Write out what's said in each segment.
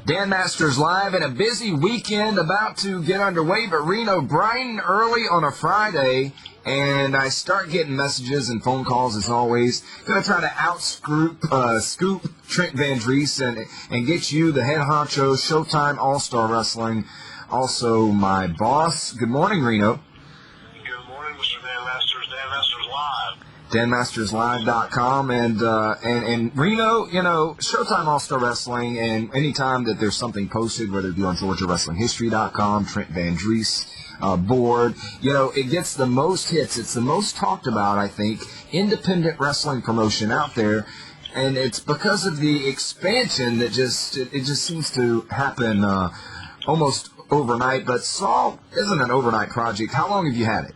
Dan Masters Live, and a busy weekend about to get underway, but Reno, bright and early on a Friday, and I start getting messages and phone calls as always. Going to try to scoop Trent Van Dries and get you the head honcho, Showtime All-Star Wrestling, also my boss. Good morning, Reno. Good morning, Mr. Dan Masters, Dan Masters Live. DanMastersLive.com, and Reno, Showtime All-Star Wrestling, and anytime that there's something posted, whether it be on GeorgiaWrestlingHistory.com, Trent Van Dries board, it gets the most hits. It's the most talked about, I think, independent wrestling promotion out there, and it's because of the expansion that it just seems to happen almost overnight. But Saul isn't an overnight project. How long have you had it?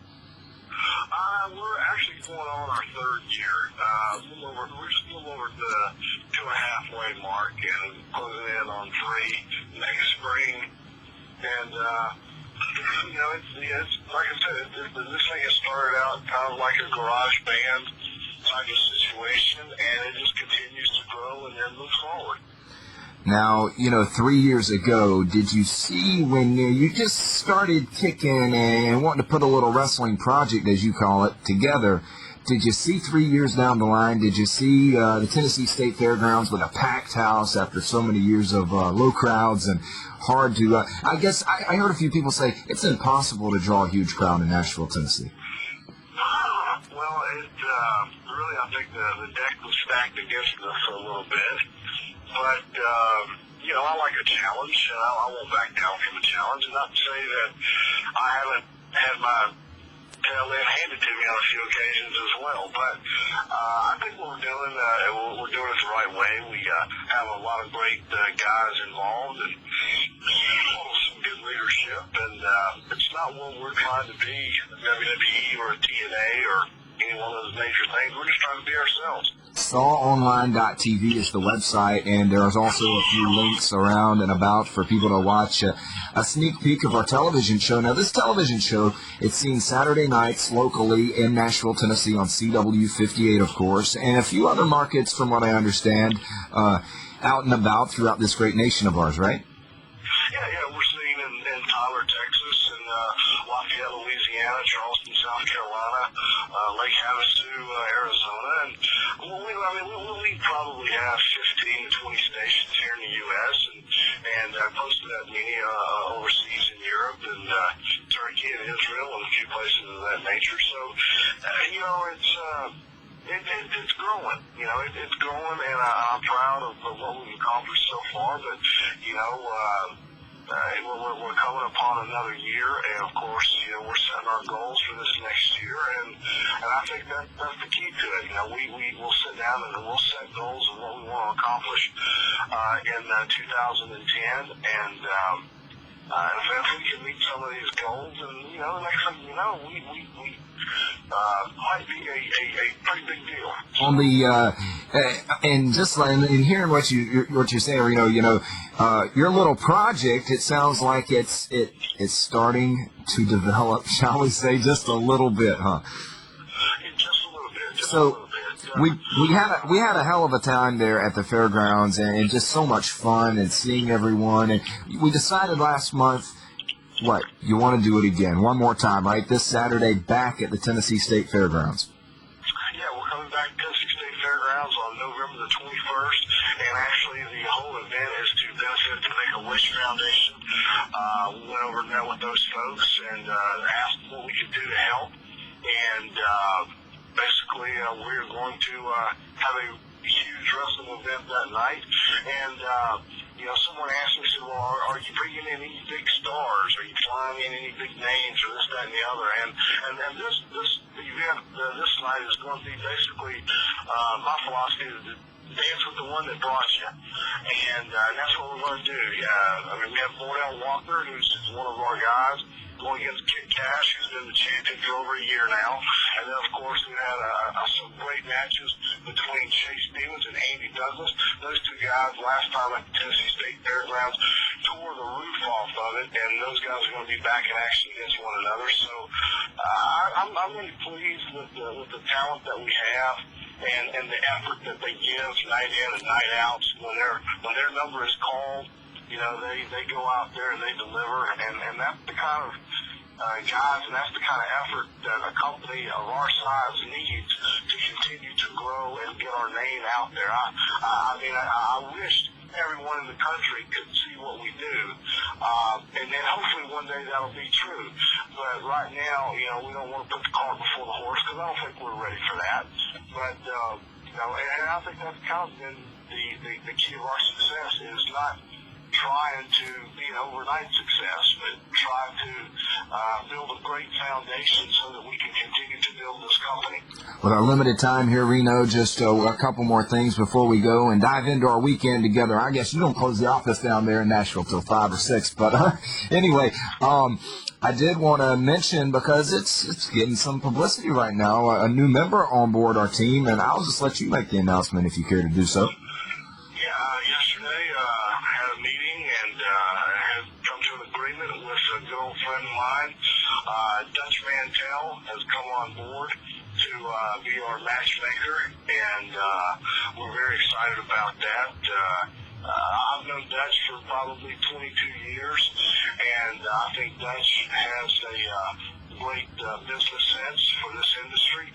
We're actually going on our third year. We're just a little over the 2.5-way mark and closing in on 3 next spring. And, it's like I said, this thing has started out kind of like a garage band type of situation, and it just continues to grow and then move forward. Now, 3 years ago, did you see when you just started kicking and wanting to put a little wrestling project, as you call it, together, did you see 3 years down the line, did you see the Tennessee State Fairgrounds with a packed house after so many years of low crowds and hard to, I guess I heard a few people say it's impossible to draw a huge crowd in Nashville, Tennessee. Well, really, I think the deck was stacked against us a little bit. But, I like a challenge, and I won't back down from a challenge. And not to say that I haven't had my tail end handed to me on a few occasions as well. But I think what we're doing, we're doing it the right way. We have a lot of great guys involved and some good leadership. And it's not what we're trying to be, WWE or TNA or any one of those major things. We're just trying to be ourselves. SawOnline.tv is the website, and there's also a few links around and about for people to watch a sneak peek of our television show. Now, this television show, it's seen Saturday nights locally in Nashville, Tennessee on CW58, of course, and a few other markets, from what I understand, out and about throughout this great nation of ours, right? Yeah, we're seen in Tyler, Texas, and Lafayette, Louisiana, Charleston, South Carolina, Lake Havasu, Arizona, and we probably have 15 to 20 stations here in the U.S. and close to that many overseas in Europe and Turkey and Israel and a few places of that nature. So, it's growing. It's growing, and I'm proud of what we've accomplished so far. But we're coming upon another year, and of course, we're setting our goals for this next year, and I think that's the key to it. We'll sit down and we'll set goals of what we want to accomplish in 2010, and if we can meet some of these goals, and the next thing you know, we might be a pretty big deal. On the and just in hearing what you're saying, Reno, your little project, it sounds like it's starting to develop, shall we say, just a little bit, huh? Just a little bit. So we had a hell of a time there at the fairgrounds, and just so much fun and seeing everyone. And we decided last month, you want to do it again, one more time, right? This Saturday back at the Tennessee State Fairgrounds. Yeah, we're coming back to Tennessee State Fairgrounds on November the 21st, and actually the whole event is to benefit the Make-A-Wish Foundation. We went over and met with those folks and asked what we could do to help, and basically we're going to have a huge wrestling event that night, and someone asked me, said, well, are you bringing in any big stars? Are you flying in any big names or this, that, and the other? And this event this night is going to be basically my philosophy is to dance with the one that brought you, and that's what we're going to do. We have Mordell Walker, who's one of our guys, going against Kid Cash, who's been the champion for over a year now. And then, of course, we had some great matches between Chase Stevens and Andy Douglas. Those two guys, last time at the Tennessee State Fairgrounds, tore the roof off of it, and those guys are going to be back in action against one another. So I'm really pleased with the talent that we have and the effort that they give night in and night out. When their number is called, they go out there and they deliver, and that's the kind of guys, and that's the kind of effort that a company of our size needs to continue to grow and get our name out there. I wish everyone in the country could see what we do, and then hopefully one day that'll be true. But right now, we don't want to put the cart before the horse, because I don't think we're ready for that. But and I think that's kind of been the key of our success, is not trying to be an overnight success, but trying to build a great foundation so that we can continue to build this company. With our limited time here, Reno, just a couple more things before we go and dive into our weekend together. I guess you don't close the office down there in Nashville till 5 or 6, but anyway, I did want to mention, because it's getting some publicity right now, a new member on board our team, and I'll just let you make the announcement if you care to do so. Yesterday I had a meeting and had come to an agreement with a good old friend of mine. Dutch Mantell has come on board to be our matchmaker, and we're very excited about that. I've known Dutch for probably 22 years, and I think Dutch has a great business sense for this industry,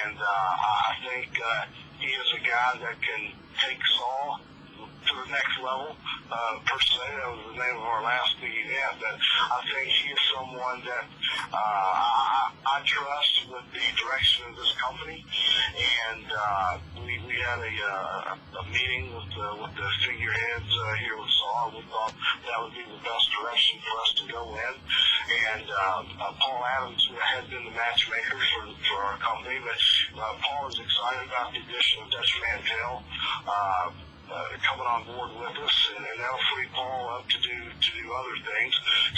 and I think he is a guy that can take Saul to the next level, per se. That was the name of our last big event. But I think he is someone that I trust with the direction of this company. And we had a meeting with the figureheads here with Saul. We thought that would be the best direction for us to go in. And Paul Adams had been the matchmaker for our company, but Paul is excited about the addition of Dutch Mantell coming on board with us, and that'll free Paul up to do other things,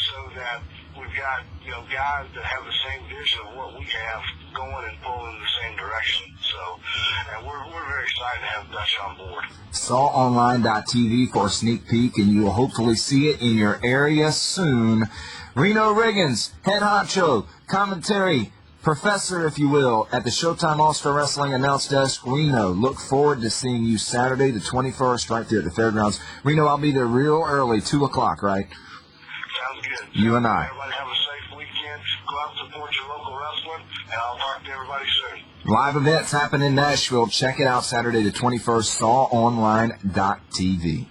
so that we've got guys that have the same vision of what we have going and pulling in the same direction. So, and we're very excited to have Dutch on board. SawOnline.tv for a sneak peek, and you will hopefully see it in your area soon. Reno Riggins, head honcho, commentary professor, if you will, at the Showtime All-Star Wrestling announce desk. Reno, look forward to seeing you Saturday the 21st right there at the fairgrounds. Reno, I'll be there real early, 2 o'clock, right? Sounds good. You and I. Everybody have a safe weekend. Go out and support your local wrestling, and I'll talk to everybody soon. Live events happen in Nashville. Check it out Saturday the 21st, SawOnline.tv.